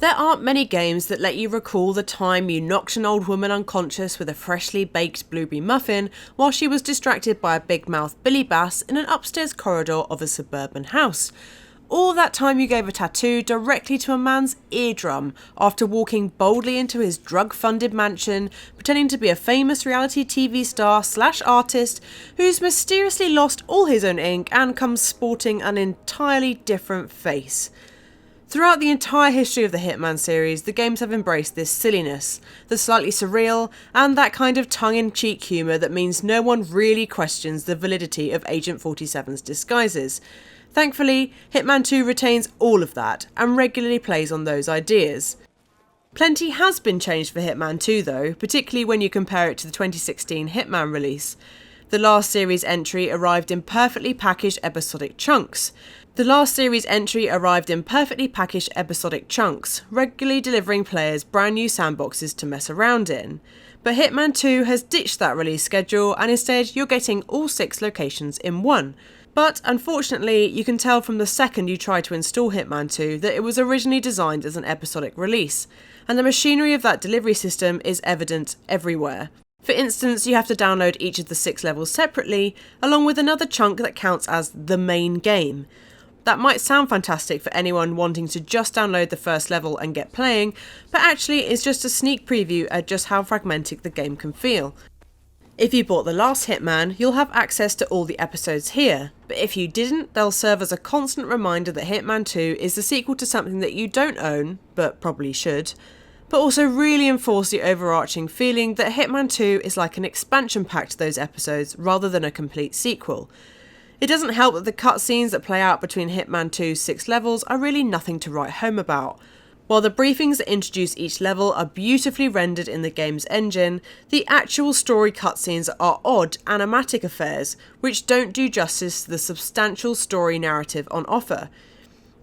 There aren't many games that let you recall the time you knocked an old woman unconscious with a freshly baked blueberry muffin while she was distracted by a big-mouthed Billy Bass in an upstairs corridor of a suburban house. Or that time you gave a tattoo directly to a man's eardrum after walking boldly into his drug-funded mansion, pretending to be a famous reality TV star/artist who's mysteriously lost all his own ink and comes sporting an entirely different face. Throughout the entire history of the Hitman series, the games have embraced this silliness, the slightly surreal, and that kind of tongue-in-cheek humour that means no one really questions the validity of Agent 47's disguises. Thankfully, Hitman 2 retains all of that, and regularly plays on those ideas. Plenty has been changed for Hitman 2 though, particularly when you compare it to the 2016 Hitman release. The last series entry arrived in perfectly packaged episodic chunks, regularly delivering players brand new sandboxes to mess around in. But Hitman 2 has ditched that release schedule, and instead you're getting all 6 locations in one. But unfortunately, you can tell from the second you try to install Hitman 2 that it was originally designed as an episodic release, and the machinery of that delivery system is evident everywhere. For instance, you have to download each of the 6 levels separately, along with another chunk that counts as the main game. That might sound fantastic for anyone wanting to just download the first level and get playing, but actually it's just a sneak preview at just how fragmented the game can feel. If you bought the last Hitman, you'll have access to all the episodes here, but if you didn't, they'll serve as a constant reminder that Hitman 2 is the sequel to something that you don't own, but probably should, but also really enforce the overarching feeling that Hitman 2 is like an expansion pack to those episodes rather than a complete sequel. It doesn't help that the cutscenes that play out between Hitman 2's 6 levels are really nothing to write home about. While the briefings that introduce each level are beautifully rendered in the game's engine, the actual story cutscenes are odd, animatic affairs, which don't do justice to the substantial story narrative on offer.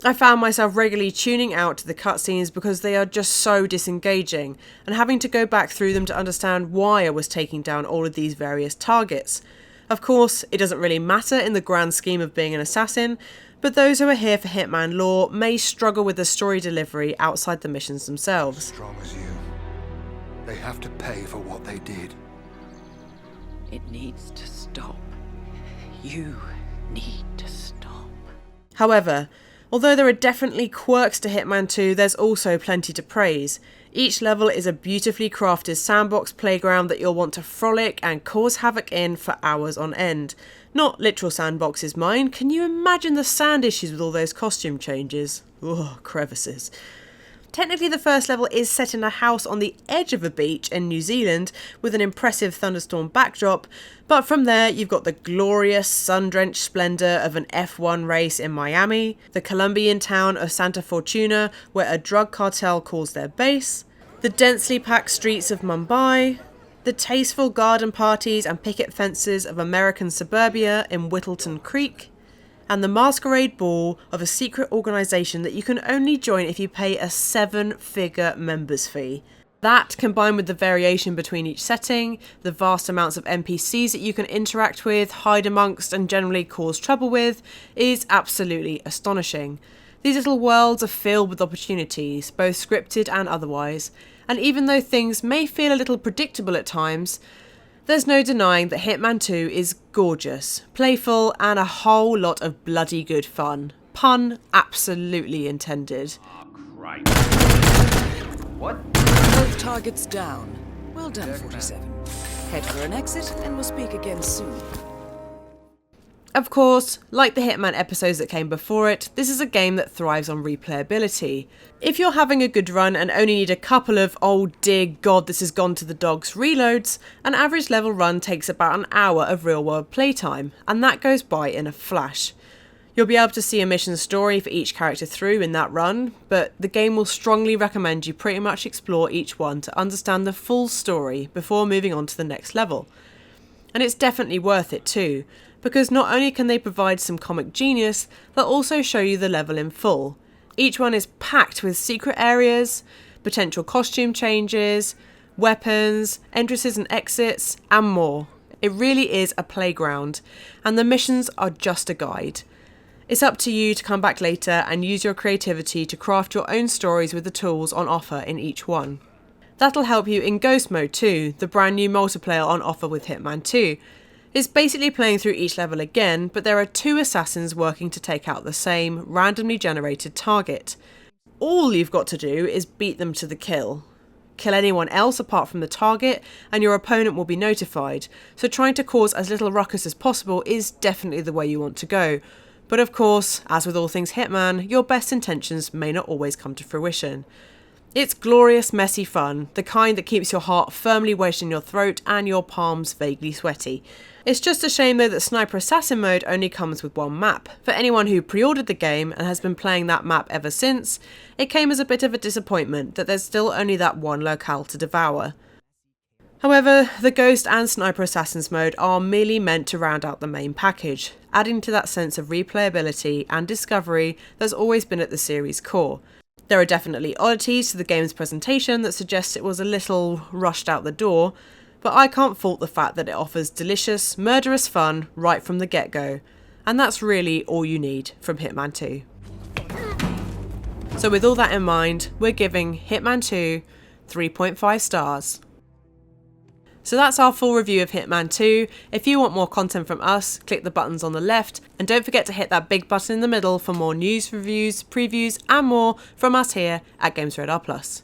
I found myself regularly tuning out to the cutscenes because they are just so disengaging, and having to go back through them to understand why I was taking down all of these various targets. Of course, it doesn't really matter in the grand scheme of being an assassin, but those who are here for Hitman lore may struggle with the story delivery outside the missions themselves. Strong as you, they have to pay for what they did. It needs to stop. You need to stop. However, although there are definitely quirks to Hitman 2, there's also plenty to praise. Each level is a beautifully crafted sandbox playground that you'll want to frolic and cause havoc in for hours on end. Not literal sandboxes, mind. Can you imagine the sand issues with all those costume changes? Ugh, crevices. Technically, the first level is set in a house on the edge of a beach in New Zealand with an impressive thunderstorm backdrop, but from there you've got the glorious sun-drenched splendour of an F1 race in Miami, the Colombian town of Santa Fortuna where a drug cartel calls their base, the densely packed streets of Mumbai, the tasteful garden parties and picket fences of American suburbia in Whittleton Creek, and the masquerade ball of a secret organisation that you can only join if you pay a 7-figure members fee. That, combined with the variation between each setting, the vast amounts of NPCs that you can interact with, hide amongst and generally cause trouble with, is absolutely astonishing. These little worlds are filled with opportunities, both scripted and otherwise, and even though things may feel a little predictable at times, there's no denying that Hitman 2 is gorgeous, playful, and a whole lot of bloody good fun. Pun absolutely intended. Oh, Christ. What? Both targets down. Well done, 47. Head for an exit, and we'll speak again soon. Of course, like the Hitman episodes that came before it, this is a game that thrives on replayability. If you're having a good run and only need a couple of "oh dear god, this has gone to the dogs" reloads, an average level run takes about an hour of real-world playtime, and that goes by in a flash. You'll be able to see a mission story for each character through in that run, but the game will strongly recommend you pretty much explore each one to understand the full story before moving on to the next level. And it's definitely worth it too, because not only can they provide some comic genius, they'll also show you the level in full. Each one is packed with secret areas, potential costume changes, weapons, entrances and exits, and more. It really is a playground, and the missions are just a guide. It's up to you to come back later and use your creativity to craft your own stories with the tools on offer in each one. That'll help you in Ghost Mode too, the brand new multiplayer on offer with Hitman 2. It's basically playing through each level again, but there are 2 assassins working to take out the same randomly generated target. All you've got to do is beat them to the kill. Kill anyone else apart from the target and your opponent will be notified, so trying to cause as little ruckus as possible is definitely the way you want to go. But of course, as with all things Hitman, your best intentions may not always come to fruition. It's glorious, messy fun, the kind that keeps your heart firmly wedged in your throat and your palms vaguely sweaty. It's just a shame though that Sniper Assassin mode only comes with one map. For anyone who pre-ordered the game and has been playing that map ever since, it came as a bit of a disappointment that there's still only that one locale to devour. However, the Ghost and Sniper Assassins mode are merely meant to round out the main package, adding to that sense of replayability and discovery that's always been at the series' core. There are definitely oddities to the game's presentation that suggest it was a little rushed out the door, but I can't fault the fact that it offers delicious, murderous fun right from the get-go, and that's really all you need from Hitman 2. So with all that in mind, we're giving Hitman 2 3.5 stars. So that's our full review of Hitman 2. If you want more content from us, click the buttons on the left, and don't forget to hit that big button in the middle for more news, reviews, previews and more from us here at Games Radar Plus.